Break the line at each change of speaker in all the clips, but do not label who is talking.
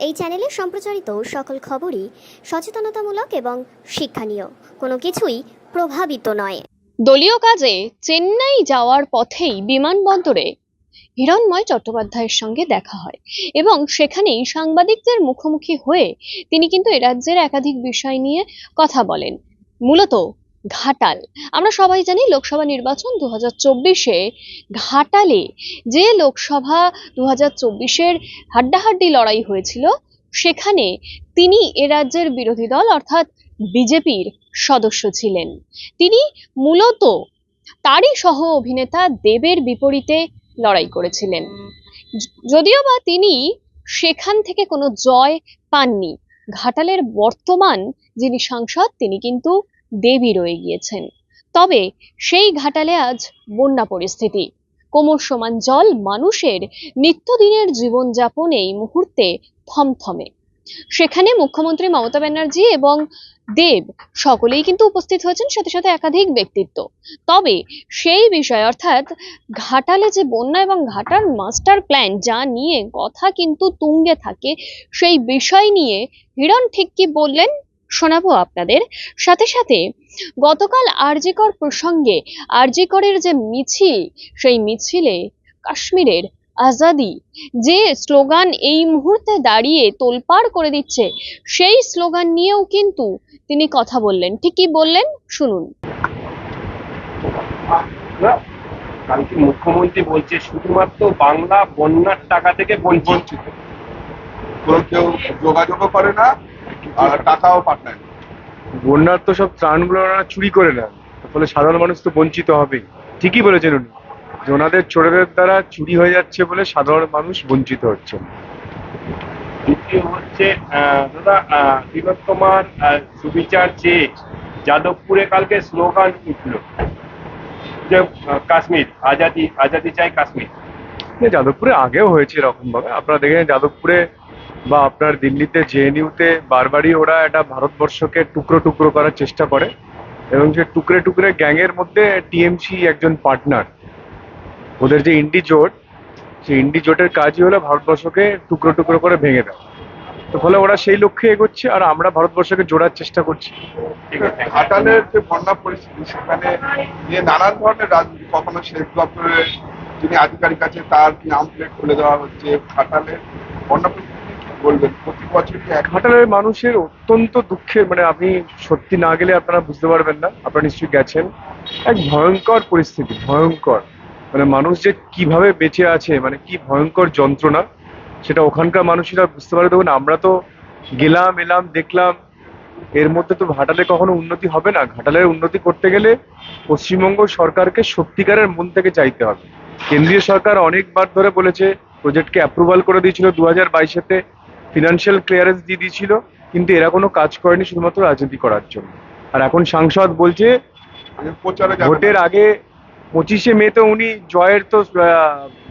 এই চ্যানেলে সম্প্রচারিত সকল খবরই সচেতনতামূলক এবং শিক্ষণীয়, কোনো কিছুই প্রভাবিত নয়।
দলীয় কাজে চেন্নাই যাওয়ার পথেই বিমানবন্দরে হিরণময় চট্টোপাধ্যায়ের সঙ্গে দেখা হয় এবং সেখানেই সাংবাদিকদের মুখোমুখি হয়ে তিনি কিন্তু এ রাজ্যের একাধিক বিষয় নিয়ে কথা বলেন। মূলত ঘাটাল, আমরা সবাই জানি লোকসভা নির্বাচন 2024-এ ঘাটালে যে লোকসভা 2024-এর হাড্ডাহাড্ডি লড়াই হয়েছিল, সেখানে তিনি এ রাজ্যের বিরোধী দল অর্থাৎ বিজেপির সদস্য ছিলেন। তিনি মূলত তারই সহ অভিনেতা দেবের বিপরীতে লড়াই করেছিলেন, যদিও বা তিনি সেখান থেকে কোনো জয় পাননি। ঘাটালের বর্তমান যিনি সাংসদ তিনি কিন্তু দেবী রয়ে গিয়েছেন। তবে সেই ঘাটালে আজ বন্যা পরিস্থিতি, কোমর সমান জল, মানুষের নিত্যদিনের জীবনযাপন এই মুহূর্তে থমথমে। সেখানে মুখ্যমন্ত্রী মমতা ব্যানার্জি এবং দেব সকলেই কিন্তু উপস্থিত হয়েছেন, সাথে সাথে একাধিক ব্যক্তিত্ব। তবে সেই বিষয় অর্থাৎ ঘাটালে যে বন্যা এবং ঘাটাল মাস্টার প্ল্যান যা নিয়ে কথা কিন্তু তুঙ্গে থাকে, সেই বিষয় নিয়ে হিরণ ঠিক কি বললেন শোনাবো আপনাদের। সাথে সাথে গতকাল আরজিকর প্রসঙ্গে আরজিকরের যে মিছিল, সেই মিছিলে কাশ্মীরের আজাদি যে স্লোগান এই মুহূর্তে দাঁড়িয়ে তোলপাড় করে দিচ্ছে, সেই স্লোগান নিয়েও কিন্তু তিনি কথা বললেন। ঠিক কি বললেন শুনুন।
কালকে মুখ্যমন্ত্রী বলছে শুধুমাত্র বাংলা বন্যার টাকা থেকে বঞ্চিত,
কেউ যোগাযোগও করে না আর টাকাও পাঠায় না।
বন্যার তো সব ত্রাণগুলো ওনারা চুরি করে নেন, ফলে সাধারণ মানুষ তো বঞ্চিত হবেই। ঠিকই বলেছেন উনি, যে ওনাদের চোরেদের দ্বারা চুরি হয়ে যাচ্ছে বলে সাধারণ মানুষ বঞ্চিত হচ্ছে।
দ্বিতীয় হচ্ছে দাদা তিলোত্তমার সুবিচার চেয়ে যাদবপুরে কালকে স্লোগান উঠল যে কাশ্মীর আজাদি, আজাদি চাই কাশ্মীর।
যাদবপুরে আগেও হয়েছে এরকম ভাবে, আপনারা দেখেন যাদবপুরে বা আপনার দিল্লিতে জেএনইউতে বারবারই ওরা একটা ভারতবর্ষকে টুকরো টুকরো করার চেষ্টা করে, এবং সে টুকরে টুকরে গ্যাংয়ের মধ্যে টিএমসি একজন পার্টনার। ওদের যে ইন্ডি জোট, সেই ইন্ডি জোটের কাজই হলো ভারতবর্ষকে টুকরো টুকরো করে ভেঙে দেওয়া। তো ফলে ওরা সেই লক্ষ্যে এগোচ্ছে আর আমরা ভারতবর্ষকে জোড়ার চেষ্টা করছি।
ঘাটালের যে বন্যা পরিস্থিতি, সেখানে নিয়ে নানান ধরনের রাজনীতি, কখনো সেচ দপ্তরের যিনি আধিকারিক আছে তার নাম প্লেট খুলে দেওয়া হচ্ছে। ঘাটালের বন্যা পরিস্থিতি কি বলবেন? প্রতি বছরই
ঘাটালের মানুষের অত্যন্ত দুঃখের, মানে আপনি সত্যি না গেলে আপনারা বুঝতে পারবেন না, আপনারা নিশ্চয়ই গেছেন। এক ভয়ঙ্কর পরিস্থিতি, ভয়ঙ্কর, মানে মানুষ যে কিভাবে বেঁচে আছে, মানে কি ভয়ঙ্কর যন্ত্রণা, সেটা ওখানকার মানুষেরা বুঝতে পারে। দেখুন, আমরা তো গেলাম এলাম দেখলাম, এর মধ্যে তো ঘাটালে কখনো উন্নতি হবে না। ঘাটালের উন্নতি করতে গেলে পশ্চিমবঙ্গ সরকারকে সত্যিকারের মন থেকে চাইতে হবে। কেন্দ্রীয় সরকার অনেকবার ধরে বলেছে, প্রজেক্টকে অ্যাপ্রুভাল করে দিয়েছিল 2022-তে, ফিনান্সিয়াল ক্লিয়ারেন্স দিয়ে দিয়েছিল, কিন্তু এরা কোনো কাজ করেনি শুধুমাত্র রাজনীতি করার জন্য। আর এখন সাংসদ বলছে
প্রচারে
ভোটের আগে 25শে মে তো উনি জয়ের তো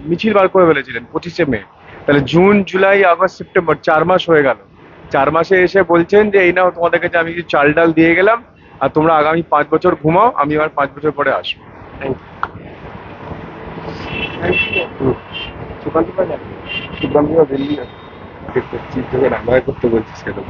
মিছিল বার করে ফেলেছিলেন 25শে মে। তাহলে জুন জুলাই আগস্ট সেপ্টেম্বর 4 মাস হয়ে গেল। 4 মাসে এসে বলছেন যে এই নাও তোমাদের কাছে আমি কিছু চাল ডাল দিয়ে গেলাম, আর তোমরা আগামী 5 বছর ঘুমাও, আমি আবার 5 বছর পরে আসবো।
সুকান্ত দিল্লি করতে বলছি সেরকম